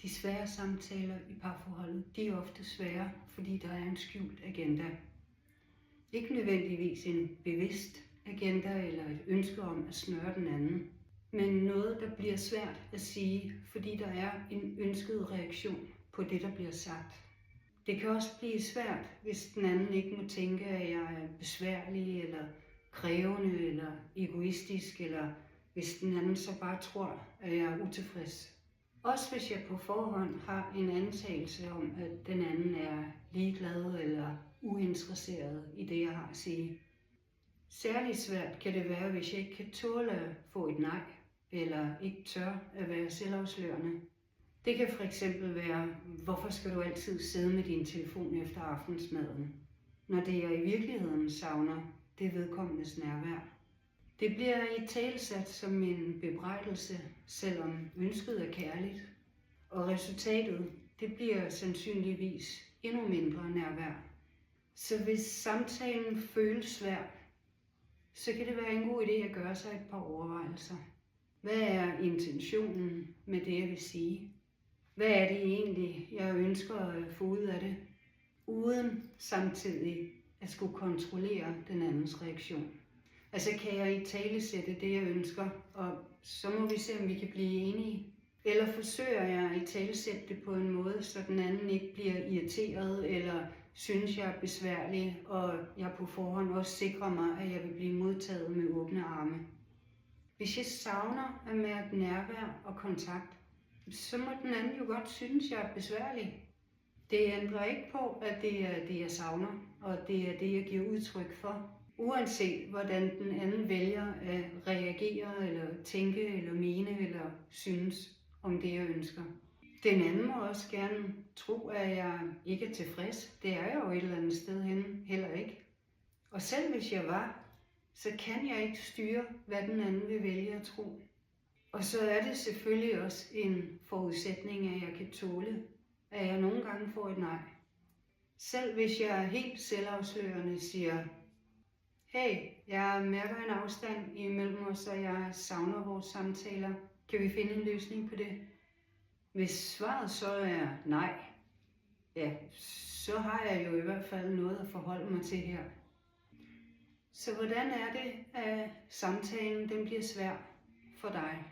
De svære samtaler i parforholdet, de er ofte svære, fordi der er en skjult agenda. Ikke nødvendigvis en bevidst agenda eller et ønske om at snøre den anden, men noget, der bliver svært at sige, fordi der er en ønsket reaktion på det, der bliver sagt. Det kan også blive svært, hvis den anden ikke må tænke, at jeg er besværlig, eller krævende, eller egoistisk, eller hvis den anden så bare tror, at jeg er utilfreds. Også hvis jeg på forhånd har en antagelse om, at den anden er ligeglad eller uinteresseret i det, jeg har at sige. Særligt svært kan det være, hvis jeg ikke kan tåle at få et nej, eller ikke tør at være selvafslørende. Det kan fx være, hvorfor skal du altid sidde med din telefon efter aftensmaden, når det jeg i virkeligheden savner, det er vedkommendes nærvær. Det bliver italesat som en bebrejdelse, selvom ønsket er kærligt, og resultatet, det bliver sandsynligvis endnu mindre nærvær. Så hvis samtalen føles svær, så kan det være en god idé at gøre sig et par overvejelser. Hvad er intentionen med det, jeg vil sige? Hvad er det egentlig, jeg ønsker at få ud af det, uden samtidig at skulle kontrollere den andens reaktion? Altså kan jeg italesætte det, jeg ønsker, og så må vi se, om vi kan blive enige. Eller forsøger jeg at italesætte det på en måde, så den anden ikke bliver irriteret, eller synes jeg er besværlig, og jeg på forhånd også sikrer mig, at jeg vil blive modtaget med åbne arme. Hvis jeg savner at mærke nærvær og kontakt, så må den anden jo godt synes, jeg er besværlig. Det ændrer ikke på, at det er det, jeg savner, og det er det, jeg giver udtryk for. Uanset hvordan den anden vælger at reagere, eller tænke, eller mene, eller synes om det, jeg ønsker. Den anden må også gerne tro, at jeg ikke er tilfreds. Det er jeg jo et eller andet sted henne heller ikke. Og selv hvis jeg var, så kan jeg ikke styre, hvad den anden vil vælge at tro. Og så er det selvfølgelig også en forudsætning, at jeg kan tåle, at jeg nogle gange får et nej. Selv hvis jeg helt selvafslørende siger, hey, jeg mærker en afstand imellem os, og jeg savner vores samtaler. Kan vi finde en løsning på det? Hvis svaret så er nej, ja, så har jeg jo i hvert fald noget at forholde mig til her. Så hvordan er det, at samtalen den bliver svær for dig?